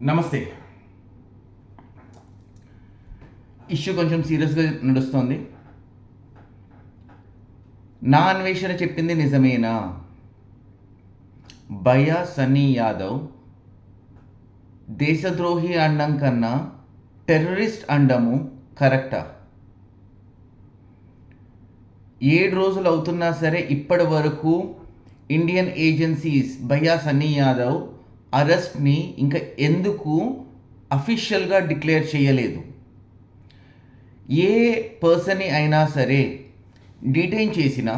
నమస్తే. ఇష్యూ కొంచెం సీరియస్గా నడుస్తోంది. నా అన్వేషణ చెప్పింది నిజమేనా? భయ్యా సన్నీ యాదవ్ దేశద్రోహి అండం కన్నా టెర్రరిస్ట్ అండము కరెక్టా? 7 రోజులు అవుతున్నా సరే ఇప్పటి వరకు ఇండియన్ ఏజెన్సీస్ భయ్యా సన్నీ యాదవ్ అరెస్ట్ని ఇంకా ఎందుకు అఫీషియల్గా డిక్లేర్ చేయలేదు? ఏ పర్సన్ని అయినా సరే డిటైన్ చేసినా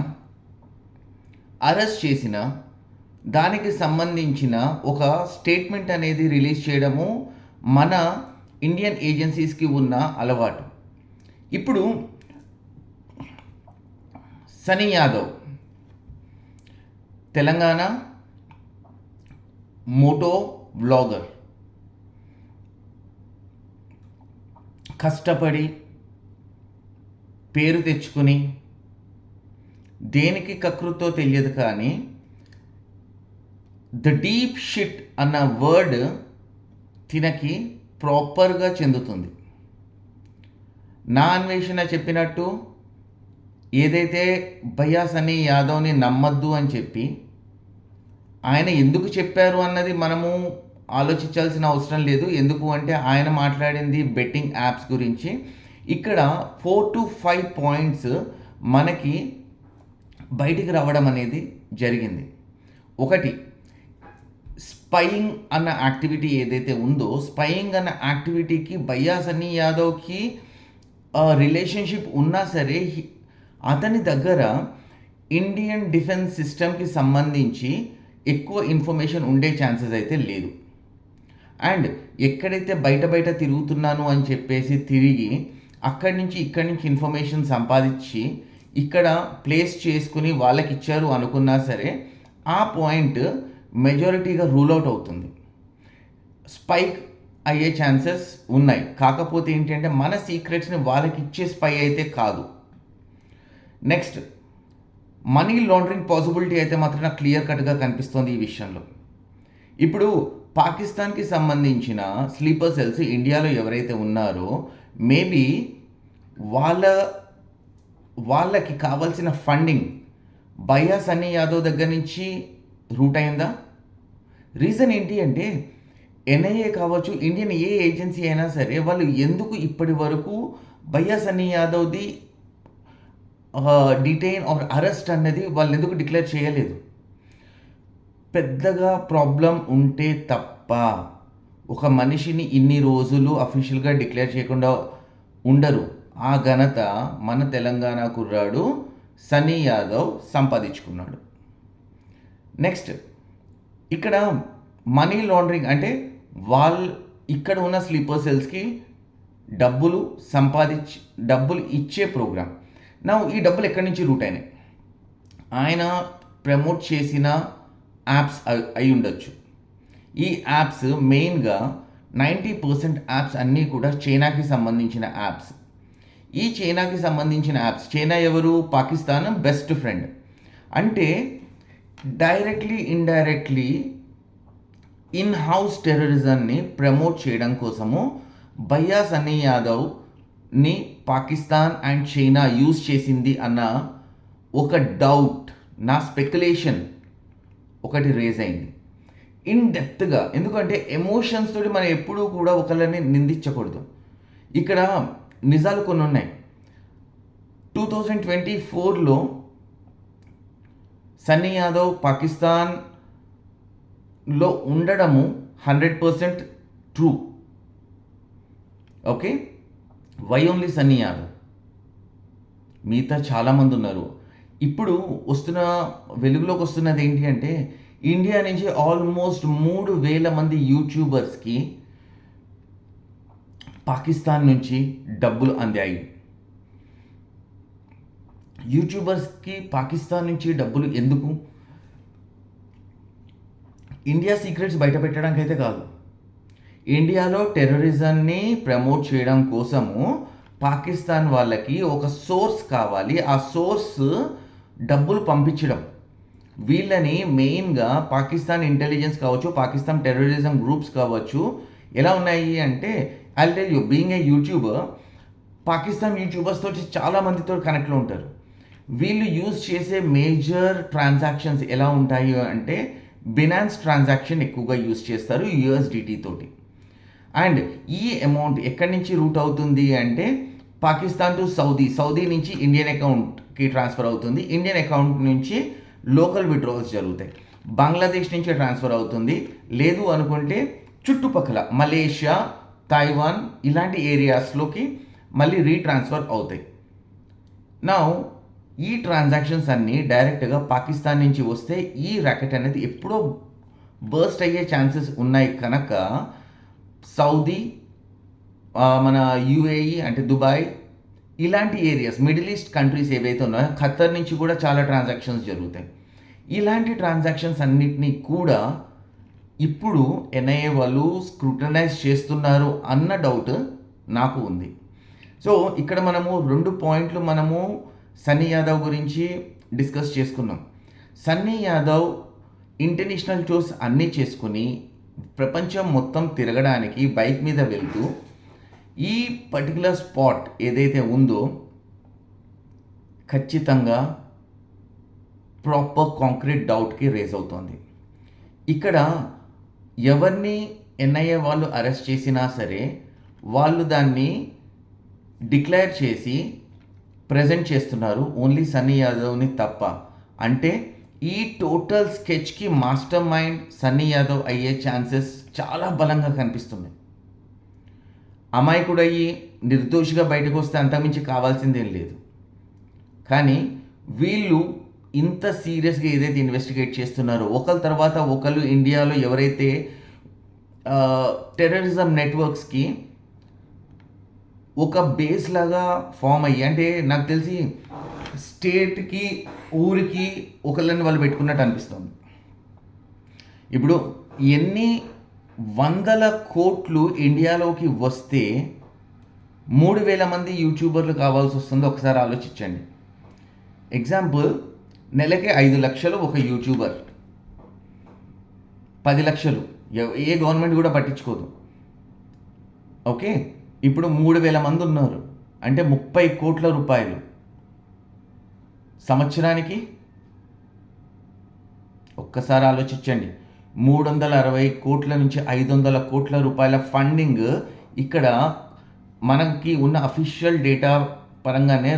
అరెస్ట్ చేసినా దానికి సంబంధించిన ఒక స్టేట్మెంట్ అనేది రిలీజ్ చేయడము మన ఇండియన్ ఏజెన్సీస్కి ఉన్న అలవాటు. ఇప్పుడు సనీ యాదవ్ తెలంగాణ మోటో వ్లాగర్, కష్టపడి పేరు తెచ్చుకుని దేనికి కకృతో తెలియదు కానీ ద డీప్ షిట్ అన్న వర్డ్ తినకి ప్రాపర్గా చెందుతుంది. నా అన్వేషణ చెప్పినట్టు ఏదైతే భయ్యా సన్నీ యాదవ్ని నమ్మద్దు అని చెప్పి ఆయన ఎందుకు చెప్పారు అన్నది మనము ఆలోచించాల్సిన అవసరం లేదు. ఎందుకు అంటే ఆయన మాట్లాడింది బెట్టింగ్ యాప్స్ గురించి. ఇక్కడ 4 to 5 పాయింట్స్ మనకి బయటికి రావడం అనేది జరిగింది. ఒకటి, స్పయింగ్ అన్న యాక్టివిటీ ఏదైతే ఉందో, స్పయింగ్ అన్న యాక్టివిటీకి భయ్యా సన్నీ యాదవ్కి రిలేషన్షిప్ ఉన్నా సరే అతని దగ్గర ఇండియన్ డిఫెన్స్ సిస్టమ్కి సంబంధించి ఎక్కువ ఇన్ఫర్మేషన్ ఉండే ఛాన్సెస్ అయితే లేదు. అండ్ ఎక్కడైతే బయట తిరుగుతున్నాను అని చెప్పేసి తిరిగి ఇక్కడి నుంచి ఇన్ఫర్మేషన్ సంపాదించి ఇక్కడ ప్లేస్ చేసుకుని వాళ్ళకి ఇచ్చారు అనుకున్నా సరే ఆ పాయింట్ మెజారిటీగా రూల్ అవుట్ అవుతుంది. స్పైక్ అయ్యే ఛాన్సెస్ ఉన్నాయి. కాకపోతే ఏంటంటే మన సీక్రెట్స్ని వాళ్ళకి ఇచ్చే స్పై అయితే కాదు. నెక్స్ట్, మనీ లాండరింగ్ పాసిబిలిటీ అయితే మాత్రం నాకు క్లియర్ కట్గా కనిపిస్తుంది ఈ విషయంలో. ఇప్పుడు పాకిస్తాన్కి సంబంధించిన స్లీపర్ సెల్స్ ఇండియాలో ఎవరైతే ఉన్నారో మేబీ వాళ్ళకి కావాల్సిన ఫండింగ్ భయ్యా సన్నీ యాదవ్ దగ్గర నుంచి రూట్ అయిందా? రీజన్ ఏంటి అంటే ఎన్ఐఏ కావచ్చు, ఇండియన్ ఏ ఏజెన్సీ అయినా సరే వాళ్ళు ఎందుకు ఇప్పటి వరకు భయ్యా సన్నీ యాదవ్ది డిటైన్ ఆర్ అరెస్ట్ అన్నది వాళ్ళు ఎందుకు డిక్లేర్ చేయలేదు? పెద్దగా ప్రాబ్లం ఉంటే తప్ప ఒక మనిషిని ఇన్ని రోజులు అఫీషియల్గా డిక్లేర్ చేయకుండా ఉండరు. ఆ ఘనత మన తెలంగాణ కుర్రాడు సన్నీ యాదవ్ సంపాదించుకున్నాడు. నెక్స్ట్, ఇక్కడ మనీ లాండరింగ్ అంటే ఇక్కడ ఉన్న స్లీపర్ సెల్స్కి డబ్బులు ఇచ్చే ప్రోగ్రామ్. ఈ డబ్బులు ఎక్కడి నుంచి రూట్ అయినాయి? ఆయన ప్రమోట్ చేసిన యాప్స్ అయి ఉండొచ్చు. ఈ యాప్స్ మెయిన్గా 90% యాప్స్ అన్నీ కూడా చైనాకి సంబంధించిన యాప్స్. ఈ చైనాకి సంబంధించిన యాప్స్, చైనా ఎవరు? Pakistan best friend. అంటే డైరెక్ట్లీ ఇండైరెక్ట్లీ ఇన్ హౌస్ టెర్రరిజంని ప్రమోట్ చేయడం కోసము భయ్యా సన్నీ యాదవ్ని పాకిస్తాన్ అండ్ చైనా యూజ్ చేసింది అన్న ఒక డౌట్, నా స్పెక్యులేషన్ ఒకటి రేజ్ అయింది ఇన్ డెప్త్గా. ఎందుకంటే ఎమోషన్స్ తోటి మనం ఎప్పుడూ కూడా ఒకళ్ళని నిందించకూడదు. ఇక్కడ నిజాలు కొన్ని ఉన్నాయి. 2024లో సన్నీ యాదవ్ పాకిస్తాన్లో ఉండడము 100% true. Okay, why only Sunny Yadav? మిగతా చాలామంది ఉన్నారు. ఇప్పుడు వెలుగులోకి వస్తున్నది ఏంటి అంటే ఇండియా నుంచి ఆల్మోస్ట్ 3,000 మంది యూట్యూబర్స్కి పాకిస్తాన్ నుంచి డబ్బులు అందాయి. యూట్యూబర్స్కి పాకిస్తాన్ నుంచి డబ్బులు ఎందుకు? ఇండియా సీక్రెట్స్ బయట పెట్టడానికి అయితే కాదు. ఇండియాలో టెర్రరిజంని ప్రమోట్ చేయడం కోసము పాకిస్తాన్ వాళ్ళకి ఒక సోర్స్ కావాలి. ఆ సోర్స్ డబ్బులు పంపించడం. వీళ్ళని మెయిన్గా పాకిస్తాన్ ఇంటెలిజెన్స్ కావచ్చు, పాకిస్తాన్ టెర్రరిజం గ్రూప్స్ కావచ్చు, ఎలా ఉన్నాయి అంటే I tell you being a YouTuber, Pakistan YouTubers తోటి చాలా మందితో కనెక్ట్లో ఉంటారు. వీళ్ళు యూజ్ చేసే మేజర్ ట్రాన్సాక్షన్స్ ఎలా ఉంటాయి అంటే బినాన్స్ ట్రాన్సాక్షన్ ఎక్కువగా యూజ్ చేస్తారు యూఎస్డిటీ తోటి. అండ్ ఈ అమౌంట్ ఎక్కడి నుంచి రూట్ అవుతుంది అంటే పాకిస్తాన్ టు సౌదీ నుంచి ఇండియన్ అకౌంట్కి ట్రాన్స్ఫర్ అవుతుంది, ఇండియన్ అకౌంట్ నుంచి లోకల్ విత్డ్రాల్స్ జరుగుతాయి, బంగ్లాదేశ్ నుంచి ట్రాన్స్ఫర్ అవుతుంది, లేదు అనుకుంటే చుట్టుపక్కల మలేషియా, తైవాన్ ఇలాంటి ఏరియాస్లోకి మళ్ళీ రీట్రాన్స్ఫర్ అవుతాయి. నా ఈ ట్రాన్సాక్షన్స్ అన్నీ డైరెక్ట్గా పాకిస్తాన్ నుంచి వస్తే ఈ ర్యాకెట్ అనేది ఎప్పుడో బర్స్ట్ అయ్యే ఛాన్సెస్ ఉన్నాయి కనుక సౌదీ, మన యూఏఈ అంటే దుబాయ్ ఇలాంటి ఏరియాస్, మిడిల్ ఈస్ట్ కంట్రీస్ ఏవైతే ఉన్నాయో ఖత్తర్ నుంచి కూడా చాలా ట్రాన్సాక్షన్స్ జరుగుతాయి. ఇలాంటి ట్రాన్సాక్షన్స్ అన్నిటినీ కూడా ఇప్పుడు ఎన్ఐఏ వాళ్ళు స్క్రూటనైజ్ చేస్తున్నారు అన్న డౌట్ నాకు ఉంది. సో ఇక్కడ మనము 2 పాయింట్లు మనము సన్నీ యాదవ్ గురించి డిస్కస్ చేసుకున్నాం. సన్నీ యాదవ్ ఇంటర్నేషనల్ టూర్స్ అన్నీ చేసుకుని ప్రపంచం మొత్తం తిరగడానికి బైక్ మీద వెళ్తూ ఈ పర్టికులర్ స్పాట్ ఏదైతే ఉందో ఖచ్చితంగా ప్రాపర్ కాంక్రీట్ డౌట్కి రేజ్ అవుతోంది. ఇక్కడ ఎవరిని ఎన్ఐఏ వాళ్ళు అరెస్ట్ చేసినా సరే వాళ్ళు దాన్ని డిక్లేర్ చేసి ప్రజెంట్ చేస్తున్నారు ఓన్లీ సన్నీ యాదవ్ని తప్ప. అంటే ఈ టోటల్ స్కెచ్కి మాస్టర్ మైండ్ సన్నీ యాదవ్ అయ్యే ఛాన్సెస్ చాలా బలంగా కనిపిస్తున్నాయి. అమాయకుడయ్యి నిర్దోషిగా బయటకు వస్తే అంతకుమించి కావాల్సిందేం లేదు. కానీ వీళ్ళు ఇంత సీరియస్గా ఏదైతే ఇన్వెస్టిగేట్ చేస్తున్నారో ఒకరి తర్వాత ఒకరు ఇండియాలో ఎవరైతే టెర్రరిజం నెట్వర్క్స్కి ఒక బేస్ లాగా ఫామ్ అయ్యి, అంటే నాకు తెలిసి స్టేట్కి ఊరికి ఒకళ్ళని వాళ్ళు పెట్టుకున్నట్టు అనిపిస్తుంది. ఇప్పుడు ఎన్ని వందల కోట్లు ఇండియాలోకి వస్తే 3,000 మంది యూట్యూబర్లు కావాల్సి వస్తుందో ఒకసారి ఆలోచించండి. ఎగ్జాంపుల్, నెలకి 5 లక్షలు ఒక యూట్యూబర్, 10 లక్షలు ఏ గవర్నమెంట్ కూడా పట్టించుకోదు. ఓకే, ఇప్పుడు 3,000 మంది ఉన్నారు అంటే 30 కోట్ల రూపాయలు సంవత్సరానికి. ఒక్కసారి ఆలోచించండి, 360 కోట్ల నుంచి 500 కోట్ల రూపాయల ఫండింగ్ ఇక్కడ మనకి ఉన్న అఫీషియల్ డేటా పరంగానే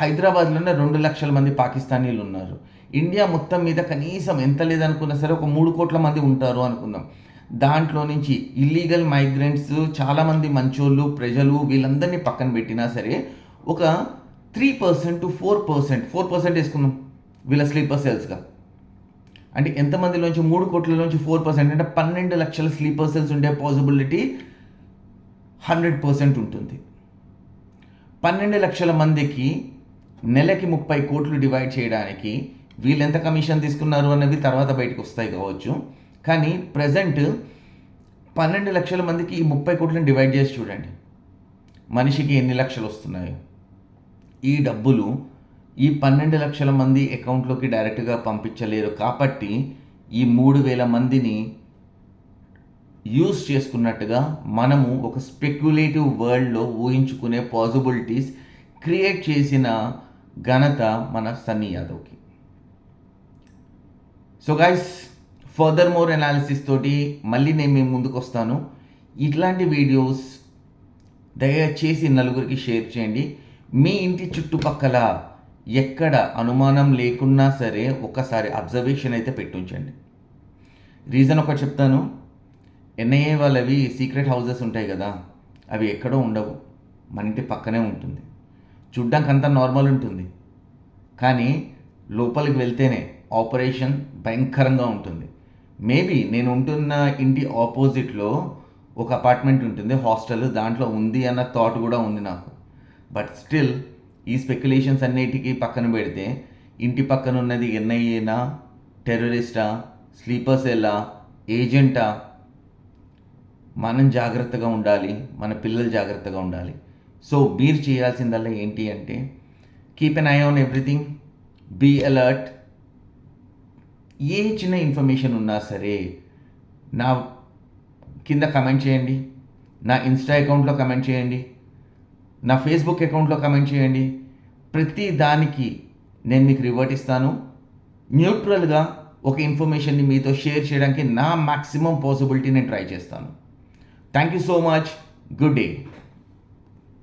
హైదరాబాద్లోనే 2 లక్షల మంది పాకిస్తానీలు ఉన్నారు. ఇండియా మొత్తం మీద కనీసం ఎంత లేదనుకున్నా సరే ఒక 3 కోట్ల మంది ఉంటారు అనుకుందాం. దాంట్లో నుంచి ఇల్లీగల్ మైగ్రెంట్స్ చాలామంది మంచోళ్ళు ప్రజలు వీళ్ళందరినీ పక్కన పెట్టినా సరే ఒక 3% to 4% వేసుకున్నాం వీళ్ళ స్లీపర్ సెల్స్గా. అంటే ఎంతమందిలోంచి 3 కోట్లలోంచి 4% అంటే 12 లక్షల స్లీపర్ సెల్స్ ఉండే పాసిబిలిటీ 100% ఉంటుంది. 12 లక్షల మందికి నెలకి 30 కోట్లు డివైడ్ చేయడానికి వీళ్ళు ఎంత కమిషన్ తీసుకున్నారు అన్నవి తర్వాత బయటకు వస్తాయి కావచ్చు. కానీ ప్రజెంట్ 12 లక్షల మందికి ఈ 30 కోట్లను డివైడ్ చేసి చూడండి, మనిషికి ఎన్ని లక్షలు వస్తున్నాయో. ఈ డబ్బులు ఈ 12 లక్షల మంది అకౌంట్లోకి డైరెక్ట్గా పంపించలేరు కాబట్టి ఈ 3,000 మందిని యూజ్ చేసుకున్నట్టుగా మనము ఒక స్పెక్యులేటివ్ వరల్డ్లో ఊహించుకునే పాసిబిలిటీస్ క్రియేట్ చేసిన ఘనత మన సన్నీ యాదవ్కి. So guys, further more analysis తోటి మళ్ళీ నేను మీ ముందుకు వస్తాను. ఇట్లాంటి వీడియోస్ దయచేసి నలుగురికి షేర్ చేయండి. మీ ఇంటి చుట్టుపక్కల ఎక్కడ అనుమానం లేకున్నా సరే ఒకసారి అబ్జర్వేషన్ అయితే పెట్టుంచండి. రీజన్ ఒకటి చెప్తాను, ఎన్ఐఏ వాళ్ళవి సీక్రెట్ హౌసెస్ ఉంటాయి కదా, అవి ఎక్కడో ఉండవు, మన ఇంటి పక్కనే ఉంటుంది. చూడ్డానికి అంతా నార్మల్ ఉంటుంది, కానీ లోపలికి వెళ్తేనే ఆపరేషన్ భయంకరంగా ఉంటుంది. మేబీ నేను ఉంటున్న ఇంటి ఆపోజిట్లో ఒక అపార్ట్మెంట్ ఉంటుంది, హాస్టల్, దాంట్లో ఉంది అన్న థాట్ కూడా ఉంది నాకు. బట్ స్టిల్ ఈ స్పెక్యులేషన్స్ అన్నిటికీ పక్కన పెడితే ఇంటి పక్కన ఉన్నది ఎన్ఐఏనా, టెర్రరిస్టా, స్లీపర్ సెల్లా, ఏజెంటా, మనం జాగ్రత్తగా ఉండాలి, మన పిల్లలు జాగ్రత్తగా ఉండాలి. సో మీరు చేయాల్సిందల్లా ఏంటి అంటే keep an eye on everything, be alert. ఏ చిన్న ఇన్ఫర్మేషన్ ఉన్నా సరే నా కింద కమెంట్ చేయండి, నా ఇన్స్టా అకౌంట్లో కమెంట్ చేయండి, నా ఫేస్బుక్ అకౌంట్లో కమెంట్ చేయండి. ప్రతి దానికి నేను మీకు రివర్ట్ ఇస్తాను. న్యూట్రల్గా ఒక ఇన్ఫర్మేషన్ని మీతో షేర్ చేయడానికి నా మ్యాక్సిమం పాసిబిలిటీ నేను ట్రై చేస్తాను. Thank you so much. Good day.